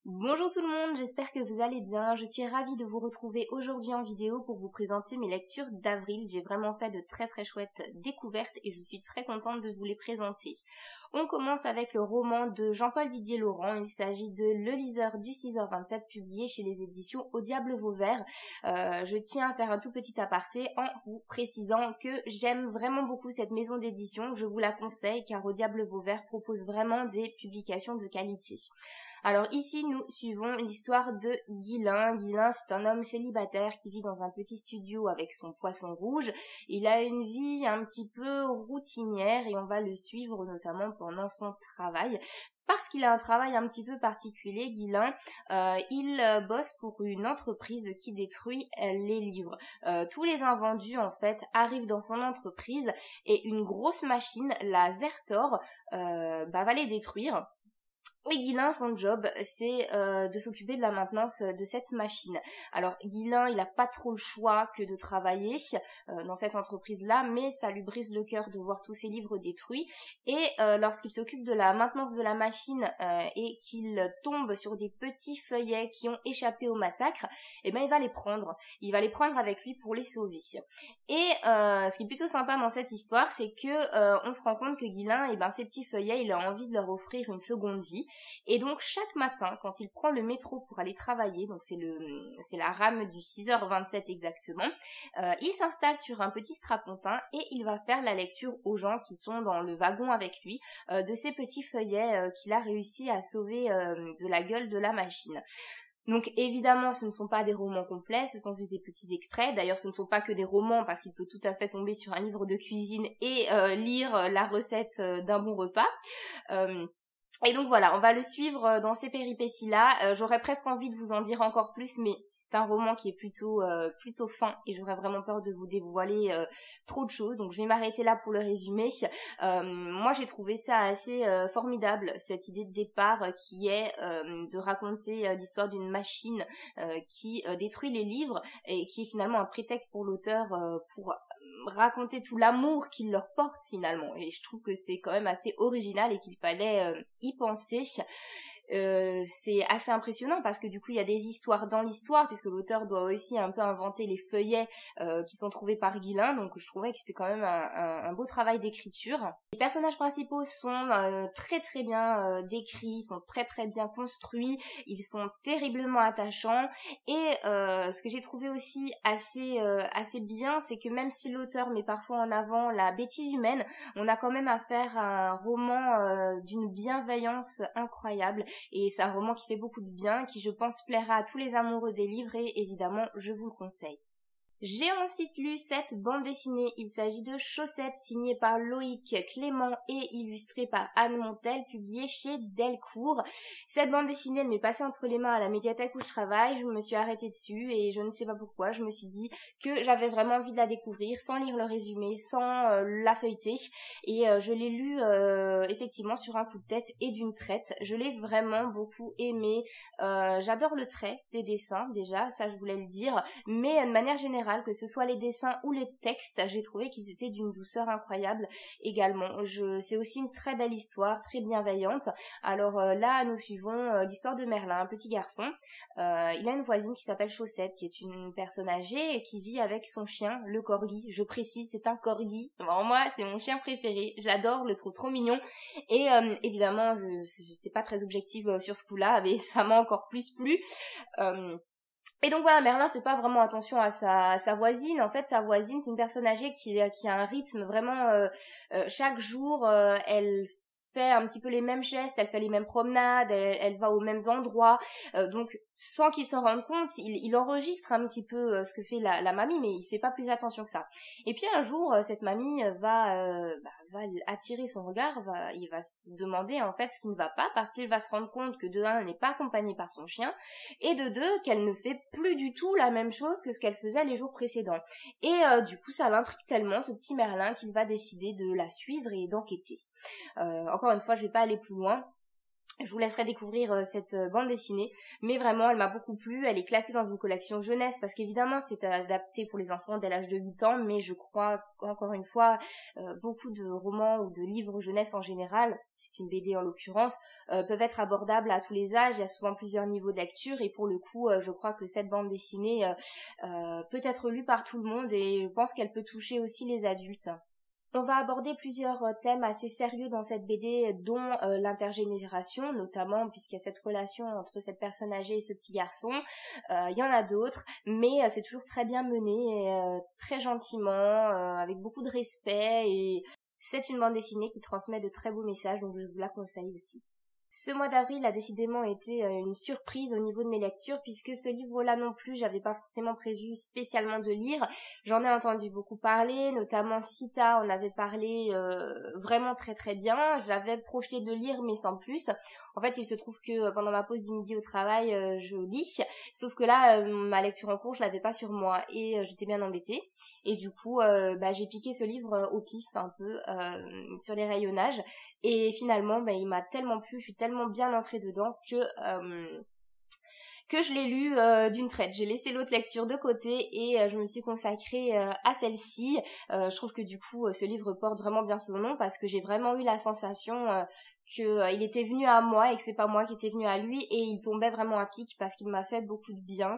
Bonjour tout le monde, j'espère que vous allez bien. Je suis ravie de vous retrouver aujourd'hui en vidéo pour vous présenter mes lectures d'avril. J'ai vraiment fait de très chouettes découvertes et je suis très contente de vous les présenter. On commence avec le roman de Jean-Paul Didier Laurent. Il s'agit de Le liseur du 6h27 publié chez les éditions Au Diable Vauvert. Je tiens à faire un tout petit aparté en vous précisant que j'aime vraiment beaucoup cette maison d'édition. Je vous la conseille car Au Diable Vauvert propose vraiment des publications de qualité. Alors ici, nous suivons l'histoire de Guylain. Guylain, c'est un homme célibataire qui vit dans un petit studio avec son poisson rouge. Il a une vie un petit peu routinière et on va le suivre notamment pendant son travail. Parce qu'il a un travail un petit peu particulier, Guylain, il bosse pour une entreprise qui détruit les livres. Tous les invendus, en fait, arrivent dans son entreprise et une grosse machine, la Zertor, va les détruire. Et Guylain, son job, c'est de s'occuper de la maintenance de cette machine. Alors Guylain, il n'a pas trop le choix que de travailler dans cette entreprise-là, mais ça lui brise le cœur de voir tous ses livres détruits. Et lorsqu'il s'occupe de la maintenance de la machine et qu'il tombe sur des petits feuillets qui ont échappé au massacre, eh ben il va les prendre. Il va les prendre avec lui pour les sauver. Et ce qui est plutôt sympa dans cette histoire, c'est que on se rend compte que Guylain, eh ben ces petits feuillets, il a envie de leur offrir une seconde vie. Et donc chaque matin, quand il prend le métro pour aller travailler, donc c'est la rame du 6h27 exactement, il s'installe sur un petit strapontin et il va faire la lecture aux gens qui sont dans le wagon avec lui de ces petits feuillets qu'il a réussi à sauver de la gueule de la machine. Donc évidemment ce ne sont pas des romans complets, ce sont juste des petits extraits. D'ailleurs ce ne sont pas que des romans parce qu'il peut tout à fait tomber sur un livre de cuisine et lire la recette d'un bon repas. Et donc voilà, on va le suivre dans ces péripéties-là. J'aurais presque envie de vous en dire encore plus, mais c'est un roman qui est plutôt fin et j'aurais vraiment peur de vous dévoiler trop de choses. Donc je vais m'arrêter là pour le résumé. Moi j'ai trouvé ça assez formidable, cette idée de départ qui est de raconter l'histoire d'une machine qui détruit les livres et qui est finalement un prétexte pour l'auteur pour raconter tout l'amour qu'il leur porte finalement. Et je trouve que c'est quand même assez original et qu'il fallait y penser. C'est assez impressionnant parce que du coup il y a des histoires dans l'histoire puisque l'auteur doit aussi un peu inventer les feuillets qui sont trouvés par Guylain, donc je trouvais que c'était quand même un beau travail d'écriture. Les personnages principaux sont très bien décrits, sont très bien construits, ils sont terriblement attachants et ce que j'ai trouvé aussi assez bien, c'est que même si l'auteur met parfois en avant la bêtise humaine, on a quand même affaire à un roman d'une bienveillance incroyable. Et c'est un roman qui fait beaucoup de bien, qui je pense plaira à tous les amoureux des livres et évidemment je vous le conseille. J'ai ensuite lu cette bande dessinée, il s'agit de Chaussettes, signée par Loïc Clément et illustrée par Anne Montel, publiée chez Delcourt. Cette bande dessinée, elle m'est passée entre les mains à la médiathèque où je travaille, je me suis arrêtée dessus et je ne sais pas pourquoi, je me suis dit que j'avais vraiment envie de la découvrir sans lire le résumé, sans la feuilleter et je l'ai lu effectivement sur un coup de tête et d'une traite. Je l'ai vraiment beaucoup aimé, j'adore le trait des dessins déjà, ça je voulais le dire, mais de manière générale, que ce soit les dessins ou les textes, j'ai trouvé qu'ils étaient d'une douceur incroyable également. C'est aussi une très belle histoire, très bienveillante. Alors là, nous suivons l'histoire de Merlin, un petit garçon. Il a une voisine qui s'appelle Chaussette, qui est une personne âgée et qui vit avec son chien, le corgi. Je précise, c'est un corgi. Bon, moi, c'est mon chien préféré. Je l'adore, je le trouve trop mignon. Et évidemment, je n'étais pas très objective sur ce coup-là, mais ça m'a encore plus plu. Et donc voilà, Merlin fait pas vraiment attention à sa voisine. En fait, sa voisine, c'est une personne âgée qui a un rythme vraiment chaque jour, elle fait un petit peu les mêmes gestes, elle fait les mêmes promenades, elle va aux mêmes endroits. Donc sans qu'il s'en rende compte, il enregistre un petit peu ce que fait la mamie, mais il fait pas plus attention que ça. Et puis un jour, cette mamie va attirer son regard, il va se demander en fait ce qui ne va pas, parce qu'il va se rendre compte que de un, elle n'est pas accompagnée par son chien, et de deux, qu'elle ne fait plus du tout la même chose que ce qu'elle faisait les jours précédents. Et du coup, ça l'intrigue tellement, ce petit Merlin, qu'il va décider de la suivre et d'enquêter. Encore une fois, je vais pas aller plus loin. Je vous laisserai découvrir cette bande dessinée, mais vraiment elle m'a beaucoup plu, elle est classée dans une collection jeunesse parce qu'évidemment c'est adapté pour les enfants dès l'âge de 8 ans, mais je crois encore une fois beaucoup de romans ou de livres jeunesse en général, c'est une BD en l'occurrence, peuvent être abordables à tous les âges, il y a souvent plusieurs niveaux de lecture et pour le coup je crois que cette bande dessinée peut être lue par tout le monde et je pense qu'elle peut toucher aussi les adultes. On va aborder plusieurs thèmes assez sérieux dans cette BD, dont l'intergénération, notamment puisqu'il y a cette relation entre cette personne âgée et ce petit garçon. Il y en a d'autres, mais c'est toujours très bien mené, très gentiment, avec beaucoup de respect, et c'est une bande dessinée qui transmet de très beaux messages, donc je vous la conseille aussi. Ce mois d'avril a décidément été une surprise au niveau de mes lectures puisque ce livre-là non plus, j'avais pas forcément prévu spécialement de lire. J'en ai entendu beaucoup parler, notamment Sita en avait parlé vraiment très très bien. J'avais projeté de lire mais sans plus. En fait, il se trouve que pendant ma pause du midi au travail, je lis. Sauf que là, ma lecture en cours, je l'avais pas sur moi et j'étais bien embêtée. Et du coup, j'ai piqué ce livre au pif un peu sur les rayonnages. Et finalement, il m'a tellement plu, je suis tellement bien entrée dedans que je l'ai lu d'une traite. J'ai laissé l'autre lecture de côté et je me suis consacrée à celle-ci. Je trouve que du coup, ce livre porte vraiment bien son nom parce que j'ai vraiment eu la sensation qu'il était venu à moi et que c'est pas moi qui était venu à lui et il tombait vraiment à pic parce qu'il m'a fait beaucoup de bien.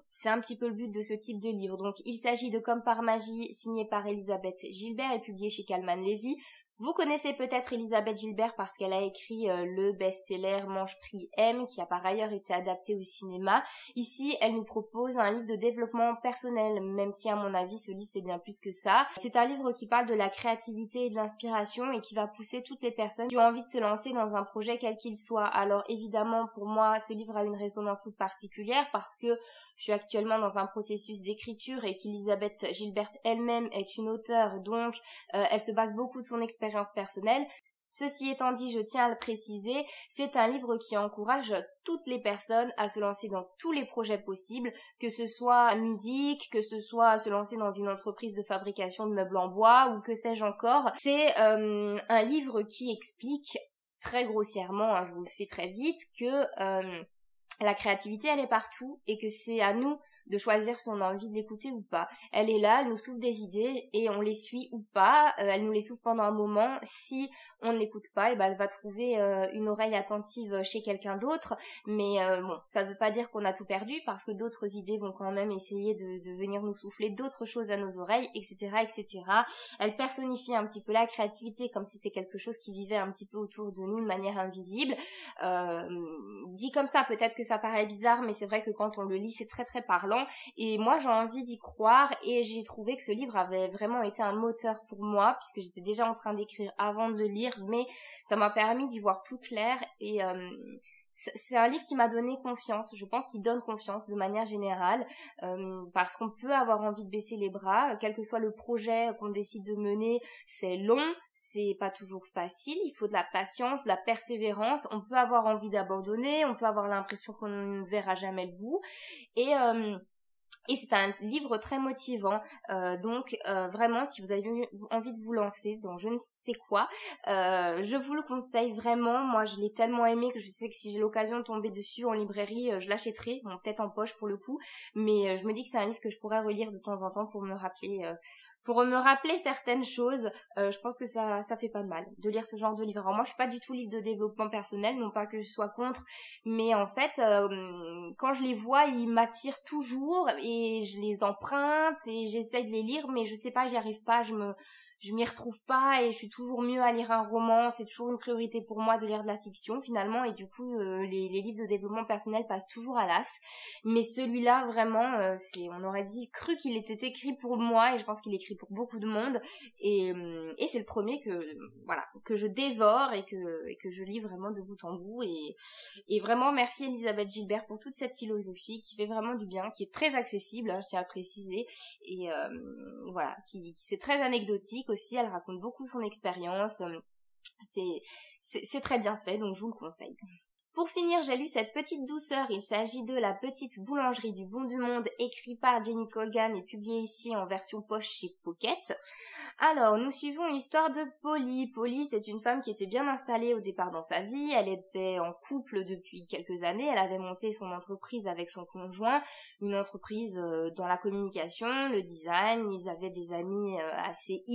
C'est un petit peu le but de ce type de livre. Donc il s'agit de Comme par magie, signé par Elisabeth Gilbert et publié chez Calman Levy. Vous connaissez peut-être Elisabeth Gilbert parce qu'elle a écrit le best-seller Mange Prix M, qui a par ailleurs été adapté au cinéma. Ici, elle nous propose un livre de développement personnel, même si à mon avis, ce livre c'est bien plus que ça. C'est un livre qui parle de la créativité et de l'inspiration et qui va pousser toutes les personnes qui ont envie de se lancer dans un projet quel qu'il soit. Alors évidemment, pour moi, ce livre a une résonance toute particulière parce que je suis actuellement dans un processus d'écriture et qu'Elisabeth Gilbert elle-même est une auteure, donc elle se base beaucoup de son expérience personnelle. Ceci étant dit, je tiens à le préciser, c'est un livre qui encourage toutes les personnes à se lancer dans tous les projets possibles, que ce soit musique, que ce soit se lancer dans une entreprise de fabrication de meubles en bois ou que sais-je encore. C'est un livre qui explique très grossièrement, je vous le fais très vite, que la créativité, elle est partout et que c'est à nous de choisir si on a envie de l'écouter ou pas. Elle est là, elle nous souffle des idées et on les suit ou pas. Elle nous les souffle pendant un moment. Si on ne l'écoute pas, elle va trouver une oreille attentive chez quelqu'un d'autre. Mais bon, ça veut pas dire qu'on a tout perdu parce que d'autres idées vont quand même essayer de venir nous souffler d'autres choses à nos oreilles, etc., etc. Elle personnifie un petit peu la créativité comme si c'était quelque chose qui vivait un petit peu autour de nous de manière invisible. Dit comme ça, peut-être que ça paraît bizarre, mais c'est vrai que quand on le lit, c'est très très parlant. Et moi, j'ai envie d'y croire et j'ai trouvé que ce livre avait vraiment été un moteur pour moi, puisque j'étais déjà en train d'écrire avant de le lire, mais ça m'a permis d'y voir plus clair et c'est un livre qui m'a donné confiance. Je pense qu'il donne confiance de manière générale parce qu'on peut avoir envie de baisser les bras, quel que soit le projet qu'on décide de mener. C'est long, c'est pas toujours facile, il faut de la patience, de la persévérance. On peut avoir envie d'abandonner, on peut avoir l'impression qu'on ne verra jamais le bout et c'est un livre très motivant, donc vraiment si vous avez envie de vous lancer dans je ne sais quoi, je vous le conseille vraiment. Moi je l'ai tellement aimé que je sais que si j'ai l'occasion de tomber dessus en librairie, je l'achèterai, bon peut-être en poche pour le coup, mais je me dis que c'est un livre que je pourrais relire de temps en temps pour me rappeler certaines choses. Je pense que ça fait pas de mal de lire ce genre de livre. Alors moi je suis pas du tout livre de développement personnel, non pas que je sois contre, mais en fait quand je les vois ils m'attirent toujours et je les emprunte et j'essaie de les lire, mais je sais pas, j'y arrive pas, je m'y retrouve pas et je suis toujours mieux à lire un roman. C'est toujours une priorité pour moi de lire de la fiction finalement et du coup les livres de développement personnel passent toujours à l'as. Mais celui-là vraiment on aurait cru qu'il était écrit pour moi et je pense qu'il est écrit pour beaucoup de monde et c'est le premier que je dévore et que je lis vraiment de bout en bout et vraiment merci Elisabeth Gilbert pour toute cette philosophie qui fait vraiment du bien, qui est très accessible, je tiens à le préciser et voilà, qui c'est très anecdotique aussi, elle raconte beaucoup son expérience, c'est très bien fait, donc je vous le conseille. Pour finir, j'ai lu cette petite douceur, il s'agit de La petite boulangerie du bout du monde, écrit par Jenny Colgan et publié ici en version poche chez Pocket. Alors, nous suivons l'histoire de Polly. Polly, c'est une femme qui était bien installée au départ dans sa vie, elle était en couple depuis quelques années, elle avait monté son entreprise avec son conjoint, une entreprise dans la communication, le design, ils avaient des amis assez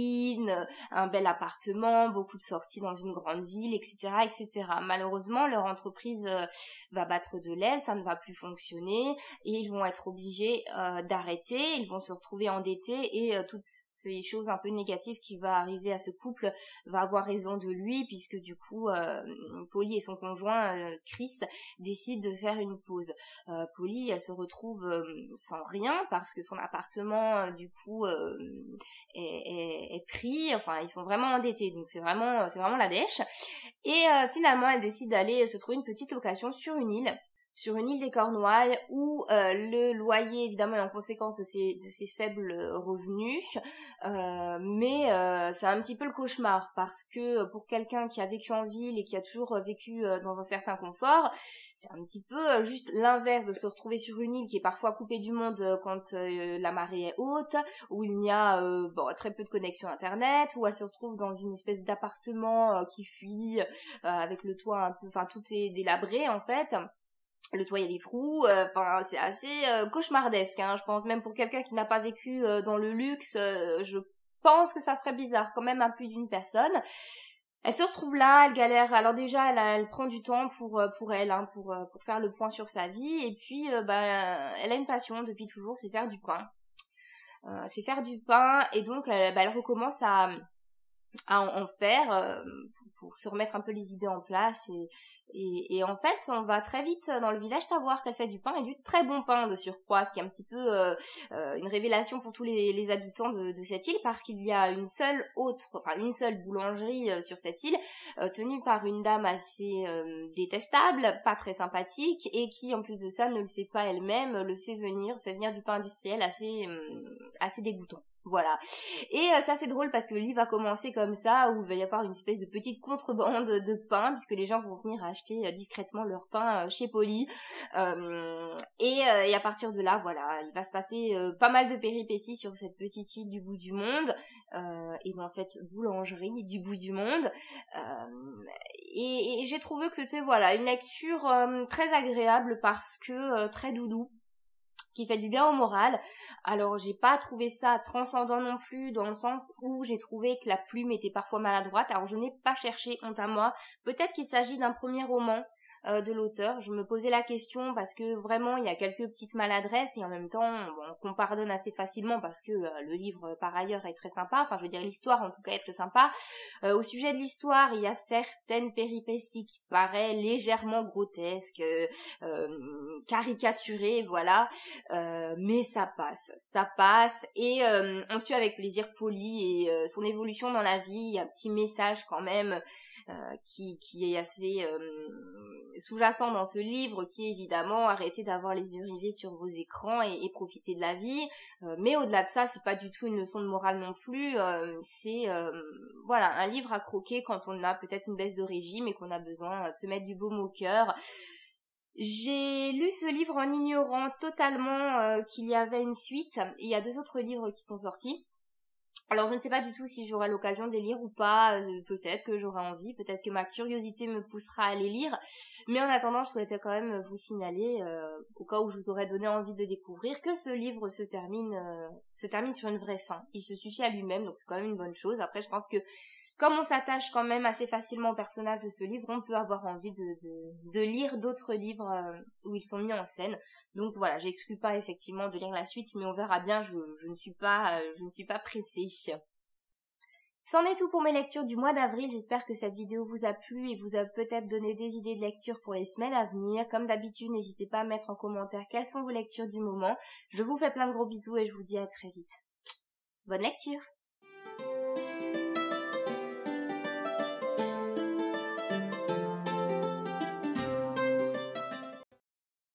un bel appartement, beaucoup de sorties dans une grande ville, etc., etc. Malheureusement, leur entreprise va battre de l'aile, ça ne va plus fonctionner et ils vont être obligés d'arrêter, ils vont se retrouver endettés et toutes ces choses un peu négatives qui vont arriver à ce couple va avoir raison de lui puisque du coup Polly et son conjoint Chris décident de faire une pause. Polly, elle se retrouve sans rien parce que son appartement du coup est pris, enfin ils sont vraiment endettés, donc c'est vraiment la dèche. Et finalement elle décide d'aller se trouver une petite location sur une île des Cornouailles où le loyer évidemment est en conséquence de ses faibles revenus, mais c'est un petit peu le cauchemar parce que pour quelqu'un qui a vécu en ville et qui a toujours vécu dans un certain confort, c'est un petit peu juste l'inverse de se retrouver sur une île qui est parfois coupée du monde quand la marée est haute, où il n'y a très peu de connexion internet, où elle se retrouve dans une espèce d'appartement qui fuit avec le toit un peu, enfin tout est délabré en fait. Le toit, il y a des trous, c'est assez cauchemardesque, hein. Je pense même pour quelqu'un qui n'a pas vécu dans le luxe, je pense que ça ferait bizarre quand même à plus d'une personne. Elle se retrouve là, elle galère. Alors déjà, elle prend du temps pour elle, hein, pour faire le point sur sa vie. Et puis, elle a une passion depuis toujours, c'est faire du pain. Et donc elle recommence à en faire pour se remettre un peu les idées en place et en fait on va très vite dans le village savoir qu'elle fait du pain et du très bon pain de surcroît, ce qui est un petit peu une révélation pour tous les habitants de cette île parce qu'il y a une seule boulangerie sur cette île tenue par une dame assez détestable, pas très sympathique et qui en plus de ça ne le fait pas elle-même, fait venir du pain industriel assez dégoûtant. Voilà. Et ça c'est drôle parce que le livre va commencer comme ça où il va y avoir une espèce de petite contrebande de pain puisque les gens vont venir acheter discrètement leur pain chez Polly. Et à partir de là, voilà, il va se passer pas mal de péripéties sur cette petite île du bout du monde et dans cette boulangerie du bout du monde. Et j'ai trouvé que c'était une lecture très agréable parce que très doudou, qui fait du bien au moral. Alors j'ai pas trouvé ça transcendant non plus dans le sens où j'ai trouvé que la plume était parfois maladroite. Alors je n'ai pas cherché, honte à moi. Peut-être qu'il s'agit d'un premier roman de l'auteur. Je me posais la question parce que vraiment il y a quelques petites maladresses et en même temps qu'on pardonne assez facilement parce que le livre par ailleurs est très sympa. Enfin je veux dire l'histoire en tout cas est très sympa. Au sujet de l'histoire, il y a certaines péripéties qui paraissent légèrement grotesques, caricaturées, voilà. Mais ça passe et on suit avec plaisir Polly et son évolution dans la vie. Il y a un petit message quand même qui est assez sous-jacent dans ce livre, qui est évidemment arrêtez d'avoir les yeux rivés sur vos écrans et profitez de la vie. Mais au-delà de ça, c'est pas du tout une leçon de morale non plus. C'est un livre à croquer quand on a peut-être une baisse de régime et qu'on a besoin de se mettre du baume au cœur. J'ai lu ce livre en ignorant totalement qu'il y avait une suite. Il y a 2 autres livres qui sont sortis. Alors je ne sais pas du tout si j'aurai l'occasion de les lire ou pas, peut-être que j'aurai envie, peut-être que ma curiosité me poussera à les lire, mais en attendant je souhaitais quand même vous signaler, au cas où je vous aurais donné envie de découvrir, que ce livre se termine sur une vraie fin. Il se suffit à lui-même, donc c'est quand même une bonne chose. Après je pense que comme on s'attache quand même assez facilement au personnage de ce livre, on peut avoir envie de lire d'autres livres où ils sont mis en scène. Donc voilà, j'exclus pas effectivement de lire la suite, mais on verra bien, je ne suis pas pressée. C'en est tout pour mes lectures du mois d'avril. J'espère que cette vidéo vous a plu et vous a peut-être donné des idées de lecture pour les semaines à venir. Comme d'habitude, n'hésitez pas à mettre en commentaire quelles sont vos lectures du moment. Je vous fais plein de gros bisous et je vous dis à très vite. Bonne lecture!